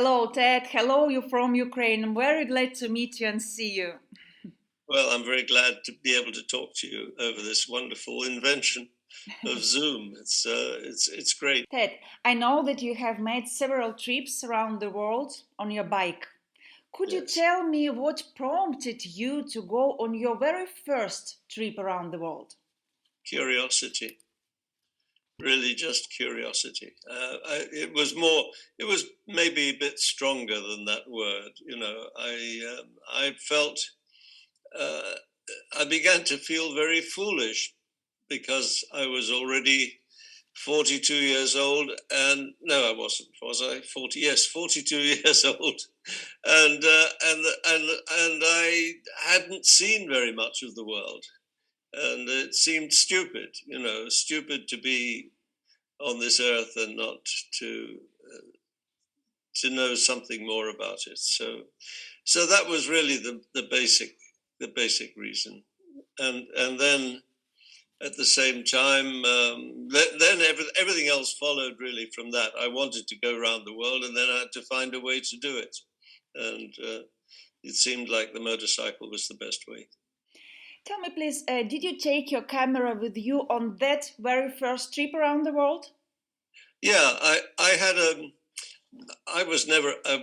Hello, Ted. Hello, you from Ukraine. I'm very glad to meet you and see you. Well, I'm very glad to be able to talk to you over this wonderful invention of Zoom. It's great. Ted, I know that you have made several trips around the world on your bike. Could you Yes. tell me what prompted you to go on your very first trip around the world? Curiosity, really just curiosity. It was maybe a bit stronger than that word. I felt, uh, I began to feel very foolish because I was already 42 years old, and no, I wasn't. Was I 40? Yes, 42 years old, and I hadn't seen very much of the world, and it seemed stupid, stupid to be on this earth and not to to know something more about it. So that was really the basic reason, and then at the same time, then everything else followed really from that. I wanted to go around the world, and then I had to find a way to do it, and it seemed like the motorcycle was the best way. Tell me, please, did you take your camera with you on that very first trip around the world? Yeah, I had I was never a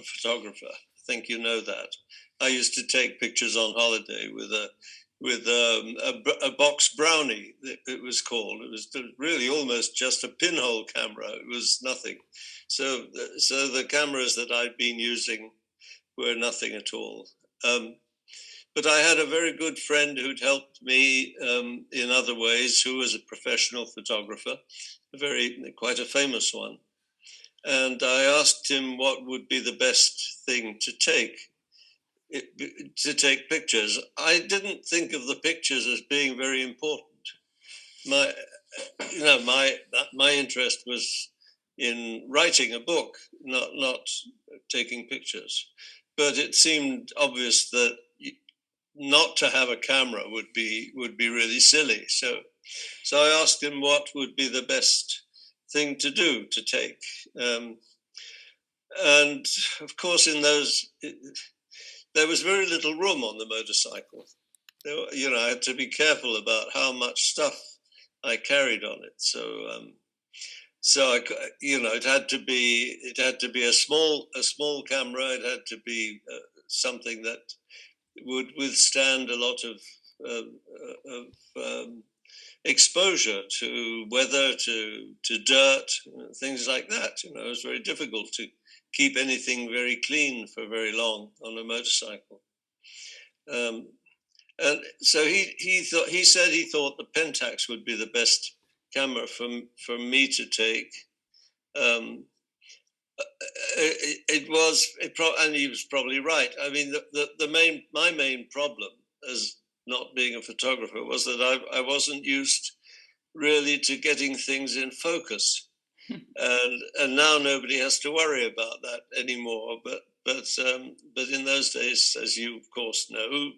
photographer. I think you know that. I used to take pictures on holiday with a box brownie. It was called. It was really almost just a pinhole camera. It was nothing. So the cameras that I'd been using were nothing at all. But I had a very good friend who'd helped me in other ways, who was a professional photographer, quite a famous one. And I asked him what would be the best thing to take pictures. I didn't think of the pictures as being very important. My interest was in writing a book, not taking pictures. But it seemed obvious that not to have a camera would be really silly. So I asked him what would be the best thing to do to take. And of course, there was very little room on the motorcycle. I had to be careful about how much stuff I carried on it. So it had to be a small camera. It had to be something that would withstand a lot of exposure to weather, to dirt, things like that. It was very difficult to keep anything very clean for very long on a motorcycle. And so he said he thought the Pentax would be the best camera for me to take. And he was probably right. I mean, my main problem as not being a photographer was that I wasn't used really to getting things in focus. And now nobody has to worry about that anymore. But in those days, as you of course know,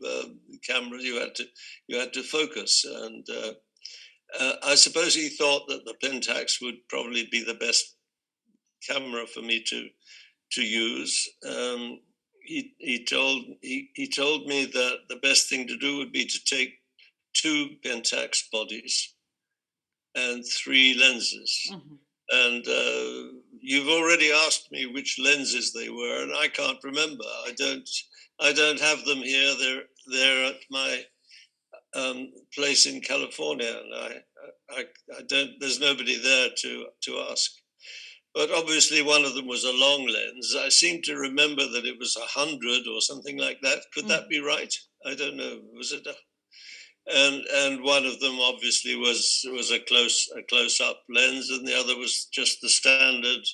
camera you had to focus, and I suppose he thought that the Pentax would probably be the best camera for me to use. He told me that the best thing to do would be to take 2 Pentax bodies and 3 lenses. Mm-hmm. And you've already asked me which lenses they were, and I can't remember. I don't have them here. They're at my place in California, and I don't. There's nobody there to ask. But obviously, one of them was a long lens. I seem to remember that it was 100 or something like that. Could that be right? I don't know. Was it? And one of them obviously was a close up lens, and the other was just the standard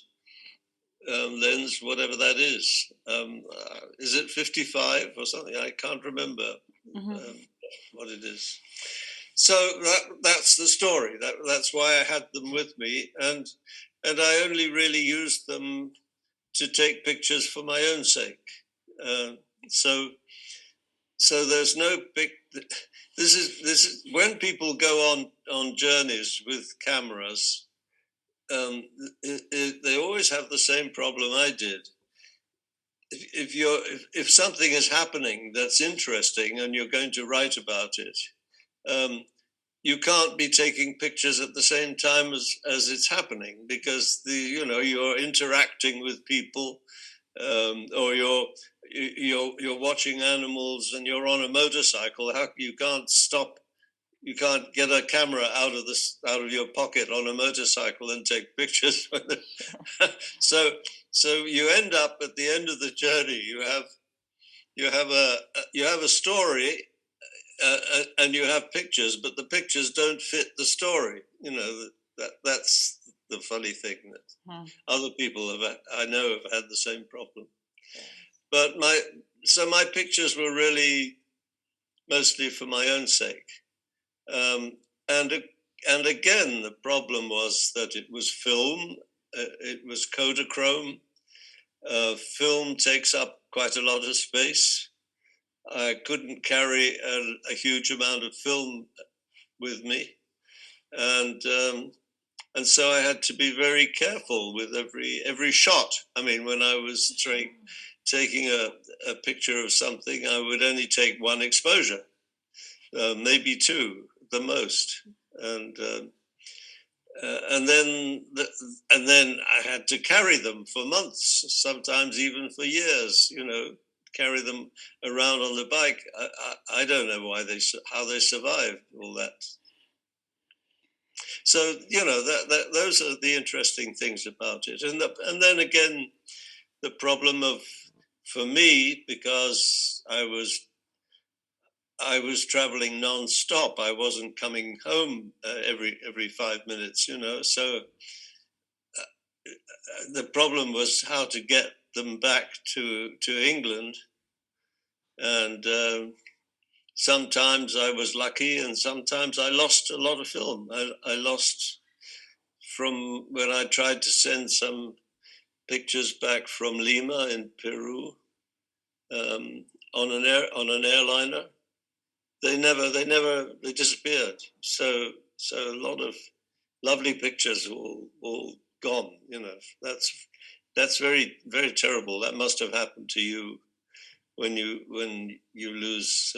lens, whatever that is. Is it 55 or something? I can't remember what it is. So that's the story. That's why I had them with me, and I only really used them to take pictures for my own sake. So there's no big. This is when people go on journeys with cameras. they always have the same problem I did. If something is happening that's interesting and you're going to write about it, you can't be taking pictures at the same time as it's happening, because you're interacting with people, or you're watching animals and you're on a motorcycle. You can't stop. You can't get a camera out of your pocket on a motorcycle and take pictures. So you end up at the end of the journey. You have a story, and you have pictures, but the pictures don't fit the story. That's the funny thing that other people I know have had the same problem. But my pictures were really mostly for my own sake. And again, the problem was that it was film. It was Kodachrome. Film takes up quite a lot of space. I couldn't carry a huge amount of film with me, and so I had to be very careful with every shot. I mean, when I was taking a picture of something, I would only take one exposure, maybe two, the most, and then I had to carry them for months, sometimes even for years. Carry them around on the bike. I don't know how they survived all that. So those are the interesting things about it, and then again, the problem for me, because I was traveling non-stop. I wasn't coming home every 5 minutes. So the problem was how to get them back to England, and sometimes I was lucky, and sometimes I lost a lot of film. I lost from when I tried to send some pictures back from Lima in Peru on an airliner. They disappeared. So a lot of lovely pictures all gone. That's very, very terrible. That must have happened to you when you lose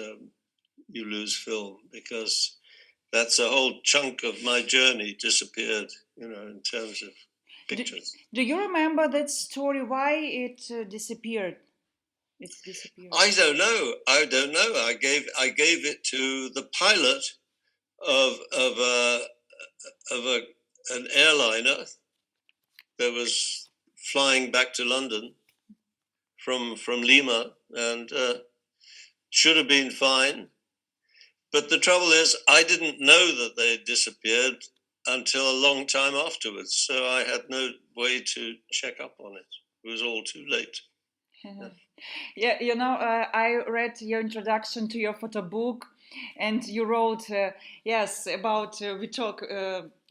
film, because that's a whole chunk of my journey disappeared, in terms of pictures. Do you remember that story? Why it disappeared? It's disappeared. I don't know. I gave it to the pilot of an airliner that was flying back to London from Lima, and should have been fine. But the trouble is, I didn't know that they had disappeared until a long time afterwards. So I had no way to check up on it. It was all too late. Yeah, I read your introduction to your photo book, and you wrote, yes, about we talk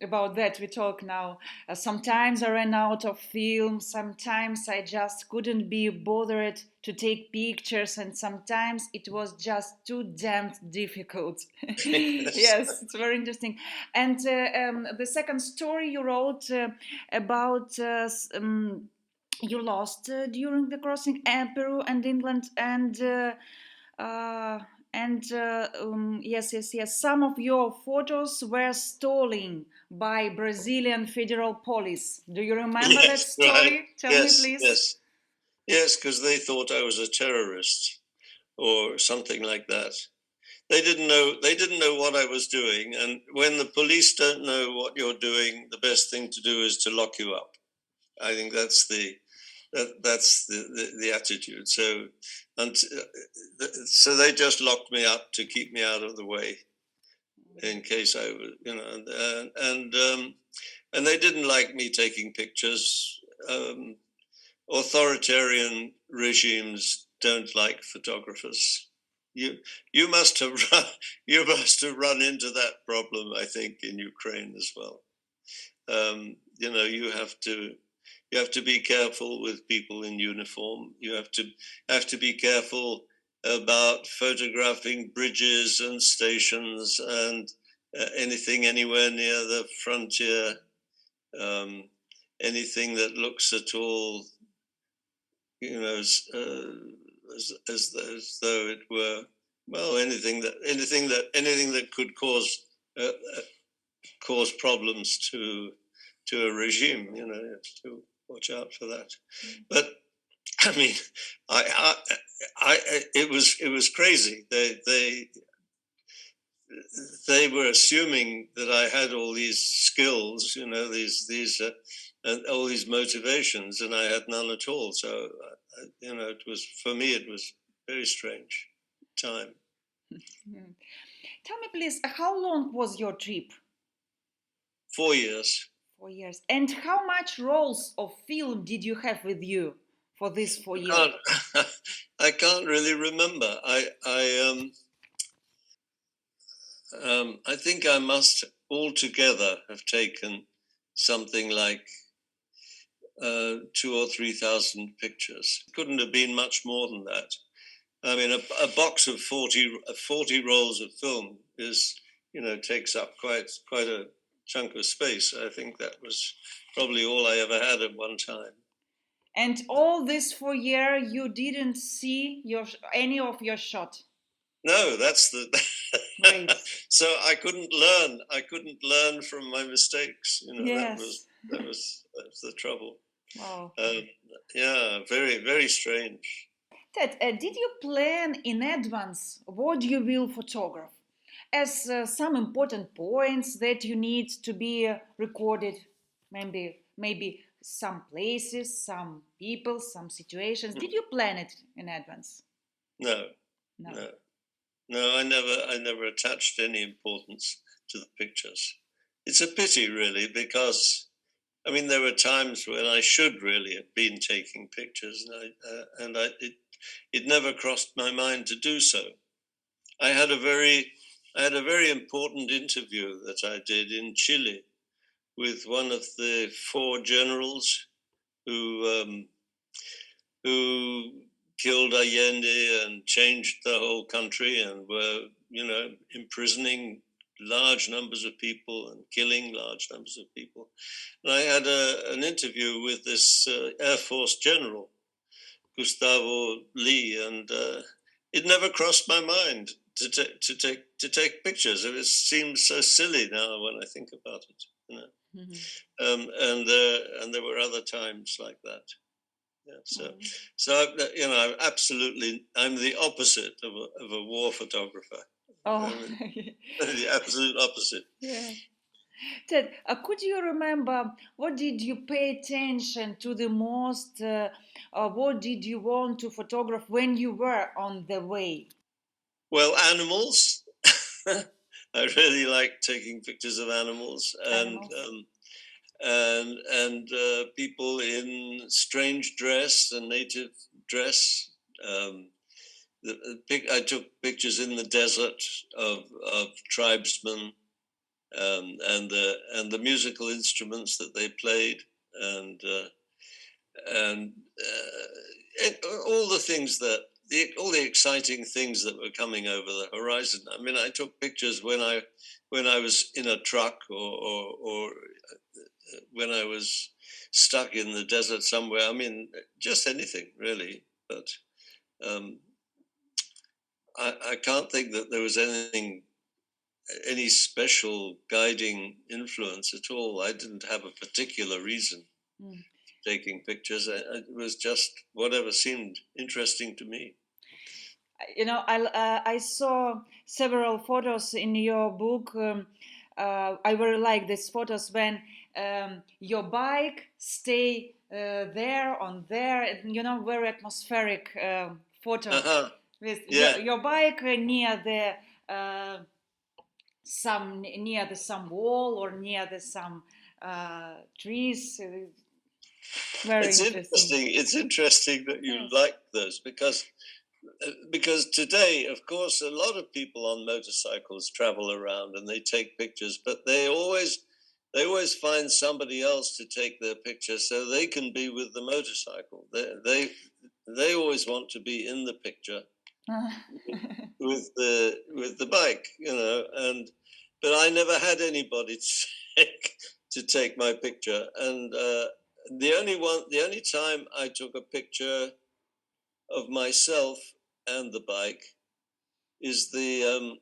about that. We talk now. Sometimes I ran out of film. Sometimes I just couldn't be bothered to take pictures, and sometimes it was just too damn difficult. Yes, it's very interesting. And the second story you wrote about. You lost during the crossing Peru and England, and yes. Some of your photos were stolen by Brazilian federal police. Do you remember that story? Right. Tell me, please. Yes, because they thought I was a terrorist or something like that. They didn't know what I was doing, and when the police don't know what you're doing, the best thing to do is to lock you up. I think that's the attitude. So they just locked me up to keep me out of the way, in case I was, and they didn't like me taking pictures. Authoritarian regimes don't like photographers. You must have run into that problem, I think, in Ukraine as well. You have to be careful with people in uniform. You have to be careful about photographing bridges and stations and anything anywhere near the frontier. anything that looks at all, you know, as though it were, well, anything that could cause problems to a regime. You know, you have to watch out for that. But I mean, it was crazy. They were assuming that I had all these skills, you know, these and all these motivations, and I had none at all. So, you know, it was, for me, it was very strange time. Tell me, please, how long was your trip? 4 years. 4 years. And how much rolls of film did you have with you for these 4 years? I can't really remember. I think I must altogether have taken something like 2,000 or 3,000 pictures. Couldn't have been much more than that. I mean, a box of 40 rolls of film is, you know, takes up quite a chunk of space. I think that was probably all I ever had at one time. And all this 4 years, you didn't see any of your shot? No, that's the. Right. So I couldn't learn from my mistakes. You know, yes. that was the trouble. Wow. Yeah, very, very strange. Ted, did you plan in advance what you will photograph, as some important points that you need to be recorded? Maybe some places, some people, some situations. Did you plan it in advance? No. I never attached any importance to the pictures. It's a pity, really, because I mean there were times when I should really have been taking pictures, and it never crossed my mind to do so. I had a very important interview that I did in Chile with one of the 4 generals who killed Allende and changed the whole country and were, you know, imprisoning large numbers of people and killing large numbers of people. And I had an interview with this Air Force general, Gustavo Lee, and it never crossed my mind to take pictures. It seems so silly now when I think about it, you know. And there were other times like that. Yeah, so you know, I'm the opposite of a war photographer. Oh, the absolute opposite. Yeah. Ted, could you remember what did you pay attention to the most? What did you want to photograph when you were on the way? Well, animals. I really like taking pictures of animals. And people in strange dress and native dress. I took pictures in the desert of tribesmen and the musical instruments that they played, and all the things all the exciting things that were coming over the horizon. I mean, I took pictures when I was in a truck or when I was stuck in the desert somewhere. I mean, just anything really. But I can't think that there was any special guiding influence at all. I didn't have a particular reason for taking pictures. It was just whatever seemed interesting to me. You know, I saw several photos in your book. I very like these photos when your bike stay there, you know, very atmospheric photo with your bike near the some wall or near some trees. Very interesting. It's interesting that you like those because today, of course, a lot of people on motorcycles travel around and they take pictures, but they always find somebody else to take their picture so they can be with the motorcycle. They always want to be in the picture with the bike, you know. But I never had anybody to to take my picture. And the only time I took a picture of myself and the bike is the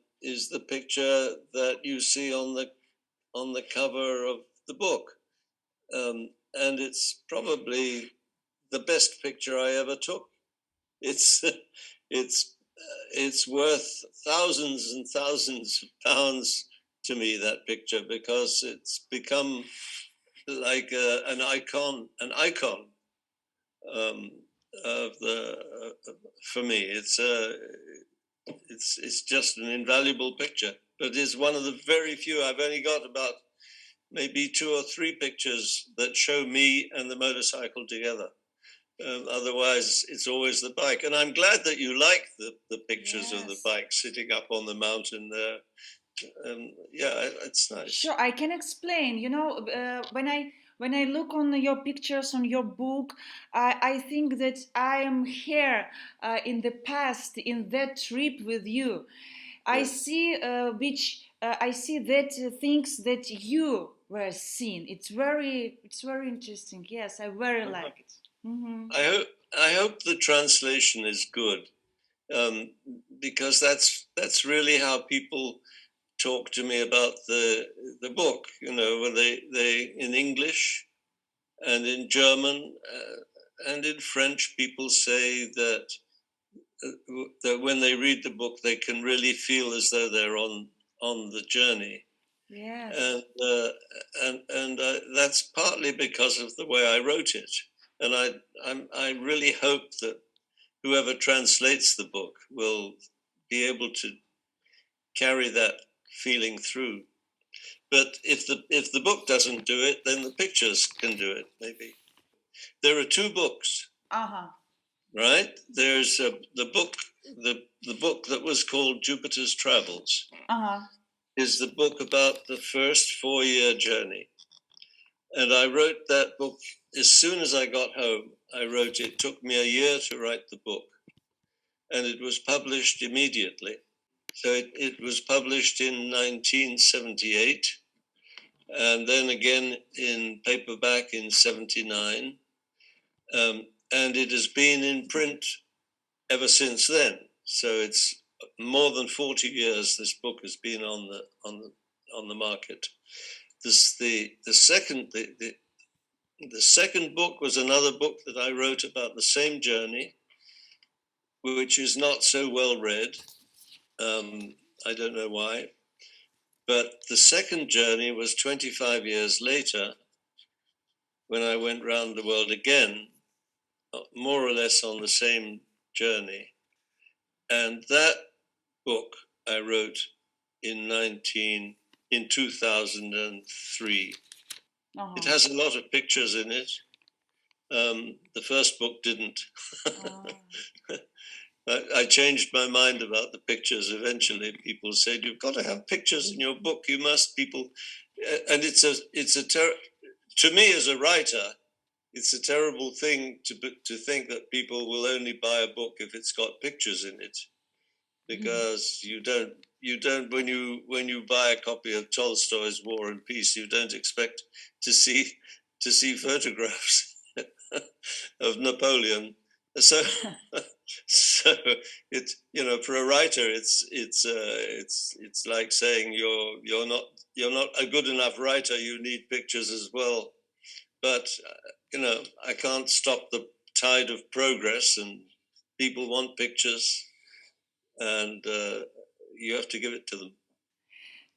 picture that you see on the cover of the book, and it's probably the best picture I ever took. It's worth thousands and thousands of pounds to me, that picture, because it's become like an icon of for me. It's just an invaluable picture, but it's one of the very few. I've only got about maybe 2 or 3 pictures that show me and the motorcycle together. Otherwise, it's always the bike. And I'm glad that you like the pictures of the bike sitting up on the mountain there. Yeah, it's nice. Sure, I can explain. You know, when I look on your pictures on your book, I think that I am here in the past in that trip with you. I see I see that things that you were seeing. It's very interesting. Yes, I very like it. Mm-hmm. I hope the translation is good, because that's really how people talk to me about the book. You know, when they in English and in German and in French, people say that when they read the book, they can really feel as though they're on the journey. Yes. And that's partly because of the way I wrote it. And I really hope that whoever translates the book will be able to carry that feeling through. But if the book doesn't do it, then the pictures can do it. Maybe there are 2 books. Right? There's the book that was called Jupiter's Travels. Is the book about the first 4-year journey. And I wrote that book as soon as I got home. I wrote it. It took me a year to write the book. And it was published immediately. So it was published in 1978. And then again in paperback in 79. And it has been in print ever since then. So it's more than 40 years this book has been on the market. The second book was another book that I wrote about the same journey, which is not so well read. I don't know why. But the second journey was 25 years later, when I went round the world again, more or less on the same journey. And that book I wrote in 2003. It has a lot of pictures in it. The first book didn't. I changed my mind about the pictures. Eventually, people said, "You've got to have pictures in your book. You must." People, and to me as a writer, it's a terrible thing to think that people will only buy a book if it's got pictures in it, because you don't when you buy a copy of Tolstoy's War and Peace, you don't expect to see photographs of Napoleon. So it's, you know, for a writer, it's like saying you're not a good enough writer. You need pictures as well. But you know, I can't stop the tide of progress, and people want pictures, and you have to give it to them.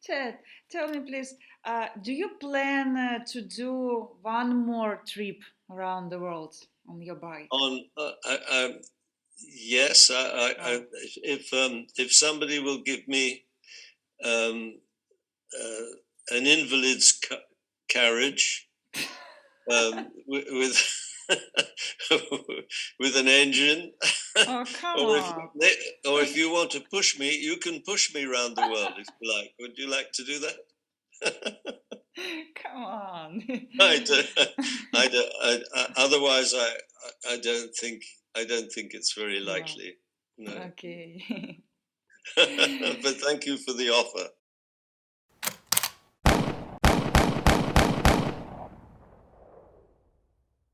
Ted, tell me please, do you plan to do one more trip around the world on your bike? Yes, if somebody will give me an invalid's carriage with with an engine, Oh, come on. or if you want to push me, you can push me around the world if you like. Would you like to do that? Come on. Otherwise, I don't think it's very likely. No. Okay. But thank you for the offer.